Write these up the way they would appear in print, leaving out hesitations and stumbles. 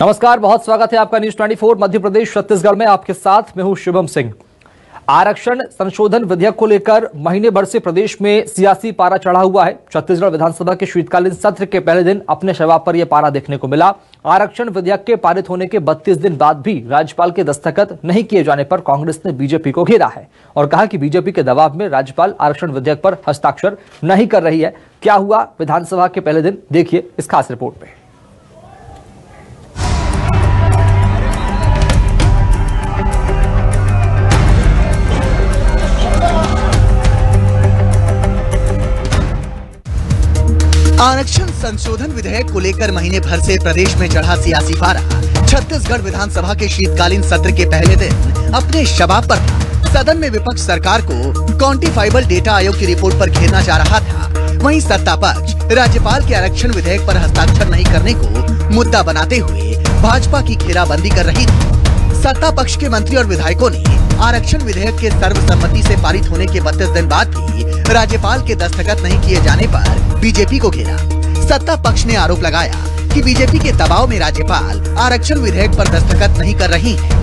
नमस्कार, बहुत स्वागत है आपका न्यूज 24 मध्य प्रदेश छत्तीसगढ़ में। आपके साथ मैं हूं शुभम सिंह। आरक्षण संशोधन विधेयक को लेकर महीने भर से प्रदेश में सियासी पारा चढ़ा हुआ है। छत्तीसगढ़ विधानसभा के शीतकालीन सत्र के पहले दिन अपने शवाब पर यह पारा देखने को मिला। आरक्षण विधेयक के पारित होने के 32 दिन बाद भी राज्यपाल के दस्तखत नहीं किए जाने पर कांग्रेस ने बीजेपी को घेरा है और कहा कि बीजेपी के दबाव में राज्यपाल आरक्षण विधेयक पर हस्ताक्षर नहीं कर रही है। क्या हुआ विधानसभा के पहले दिन, देखिए इस खास रिपोर्ट में। आरक्षण संशोधन विधेयक को लेकर महीने भर से प्रदेश में चढ़ा सियासी पारा छत्तीसगढ़ विधानसभा के शीतकालीन सत्र के पहले दिन अपने शबाब पर था। सदन में विपक्ष सरकार को क्वांटिफाइबल डेटा आयोग की रिपोर्ट पर घेरना चाह रहा था। वहीं सत्ता पक्ष राज्यपाल के आरक्षण विधेयक पर हस्ताक्षर नहीं करने को मुद्दा बनाते हुए भाजपा की घेराबंदी कर रही थी। सत्ता पक्ष के मंत्री और विधायकों ने आरक्षण विधेयक के सर्वसम्मति से पारित होने के 32 दिन बाद भी राज्यपाल के दस्तखत नहीं किए जाने पर बीजेपी को घेरा। सत्ता पक्ष ने आरोप लगाया कि बीजेपी के दबाव में राज्यपाल आरक्षण विधेयक पर दस्तखत नहीं कर रही है।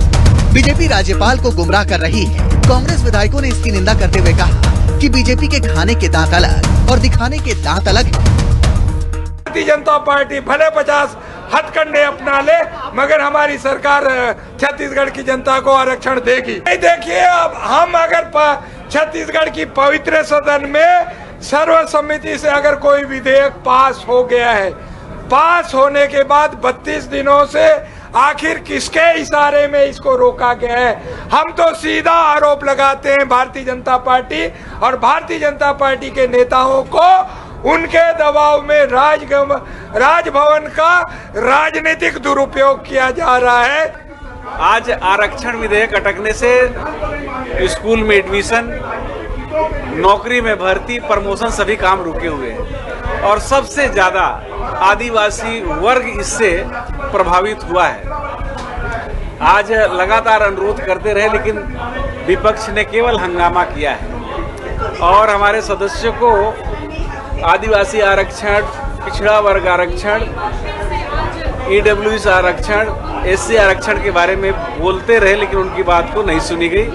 बीजेपी राज्यपाल को गुमराह कर रही है। कांग्रेस विधायकों ने इसकी निंदा करते हुए कहा कि बीजेपी के खाने के दांत अलग और दिखाने के दांत अलग है। भारतीय जनता पार्टी भले 50 हथकंडे अपना ले, मगर हमारी सरकार छत्तीसगढ़ की जनता को आरक्षण देगी। देखिए, अब हम अगर छत्तीसगढ़ की पवित्र सदन में सर्वसम्मति से अगर कोई विधेयक पास हो गया है, पास होने के बाद 32 दिनों से आखिर किसके इशारे में इसको रोका गया है? हम तो सीधा आरोप लगाते हैं भारतीय जनता पार्टी और भारतीय जनता पार्टी के नेताओं को उनके दबाव में राजभवन का राजनीतिक दुरुपयोग किया जा रहा है। आज आरक्षण विधेयक अटकने से स्कूल में एडमिशन, नौकरी में भर्ती, प्रमोशन सभी काम रुके हुए हैं और सबसे ज्यादा आदिवासी वर्ग इससे प्रभावित हुआ है। आज लगातार अनुरोध करते रहे लेकिन विपक्ष ने केवल हंगामा किया है और हमारे सदस्यों को आदिवासी आरक्षण, पिछड़ा वर्ग आरक्षण, ईडब्ल्यूएस आरक्षण, एससी आरक्षण के बारे में बोलते रहे लेकिन उनकी बात को नहीं सुनी गई।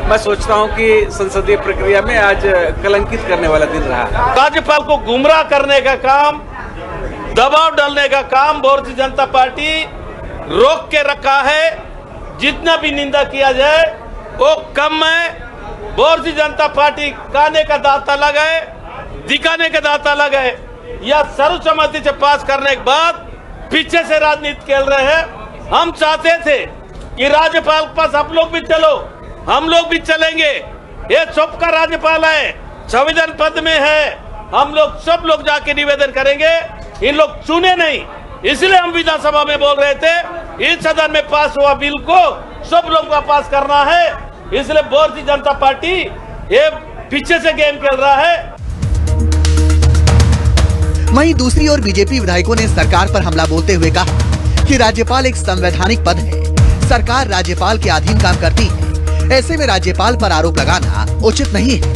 मैं सोचता हूं कि संसदीय प्रक्रिया में आज कलंकित करने वाला दिन रहा। राज्यपाल को गुमराह करने का काम, दबाव डालने का काम भारतीय जनता पार्टी रोक के रखा है। जितना भी निंदा किया जाए वो कम है। भारतीय जनता पार्टी खाने का दांत अलग है, दिखाने के दांत अलग है। या सर्वसम्मति से पास करने के बाद पीछे से राजनीति खेल रहे हैं। हम चाहते थे कि राज्यपाल के पास आप लोग भी चलो, हम लोग भी चलेंगे। ये सबका राज्यपाल है, संविधान पद में है। हम लोग सब लोग जाके निवेदन करेंगे। इन लोग सुने नहीं, इसलिए हम विधानसभा में बोल रहे थे इस सदन में पास हुआ बिल को सब लोग का पास करना है। इसलिए भारतीय जनता पार्टी ये पीछे से गेम खेल रहा है। वहीं दूसरी ओर बीजेपी विधायकों ने सरकार पर हमला बोलते हुए कहा कि राज्यपाल एक संवैधानिक पद है, सरकार राज्यपाल के अधीन काम करती है। ऐसे में राज्यपाल पर आरोप लगाना उचित नहीं है।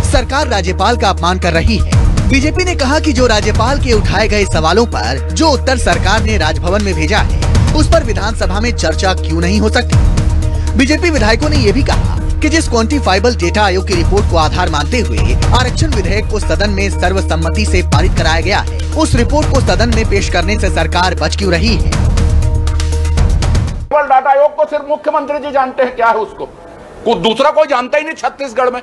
सरकार राज्यपाल का अपमान कर रही है। बीजेपी ने कहा कि जो राज्यपाल के उठाए गए सवालों पर जो उत्तर सरकार ने राजभवन में भेजा है, उस पर विधानसभा में चर्चा क्यों नहीं हो सकती। बीजेपी विधायकों ने ये भी कहा कि जिस क्वांटिफाइबल डेटा आयोग की रिपोर्ट को आधार मानते हुए आरक्षण विधेयक को सदन में सर्वसम्मति से पारित कराया गया है, उस रिपोर्ट को सदन में पेश करने से सरकार बच क्यों रही है। डाटा आयोग को सिर्फ मुख्यमंत्री जी जानते हैं क्या है उसको, दूसरा कोई जानता ही नहीं छत्तीसगढ़ में।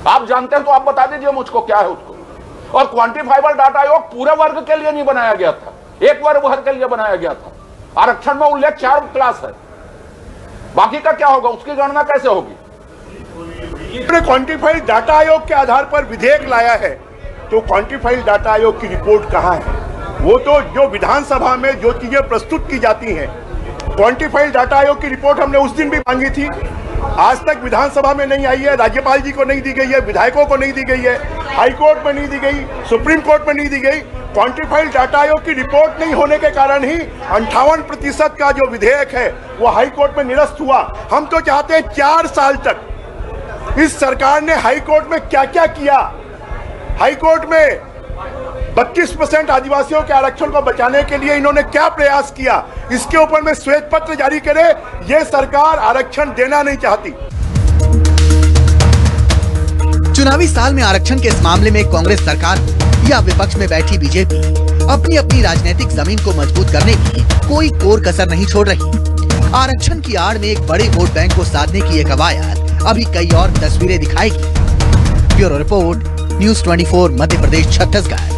आप जानते हैं तो आप बता दीजिए मुझको क्या है उसको। और क्वांटिफाइबल डाटा आयोग पूरे वर्ग के लिए नहीं बनाया गया था, एक वर्ग के लिए बनाया गया था। आरक्षण में उल्लेख 4 क्लास है, बाकी का क्या होगा, उसकी गणना कैसे होगी। क्वांटिफाइड डाटा आयोग के आधार पर विधेयक लाया है तो क्वांटिफाइड डाटा आयोग की रिपोर्ट कहाँ है? वो तो जो विधानसभा में जो चीजें प्रस्तुत की जाती हैं, क्वांटिफाइड डाटा आयोग की रिपोर्ट हमने उस दिन भी मांगी थी, आज तक विधानसभा में नहीं आई है। राज्यपाल जी को नहीं दी गई है, विधायकों को नहीं दी गई है, हाईकोर्ट में नहीं दी गई, सुप्रीम कोर्ट में नहीं दी गई। क्वांटिफाइड डाटा आयोग की रिपोर्ट नहीं होने के कारण ही 58% का जो विधेयक है वो हाईकोर्ट में निरस्त हुआ। हम तो चाहते हैं 4 साल तक इस सरकार ने हाईकोर्ट में क्या क्या किया, हाईकोर्ट में 32% आदिवासियों के आरक्षण को बचाने के लिए इन्होंने क्या प्रयास किया, इसके ऊपर में श्वेत पत्र जारी करे। ये सरकार आरक्षण देना नहीं चाहती। चुनावी साल में आरक्षण के इस मामले में कांग्रेस सरकार या विपक्ष में बैठी बीजेपी अपनी अपनी राजनीतिक जमीन को मजबूत करने की कोई कोर कसर नहीं छोड़ रही। आरक्षण की आड़ में एक बड़े वोट बैंक को साधने की ये कवायद अभी कई और तस्वीरें दिखाएगी। Bureau report, news 24, Madhya Pradesh, Chhattisgarh.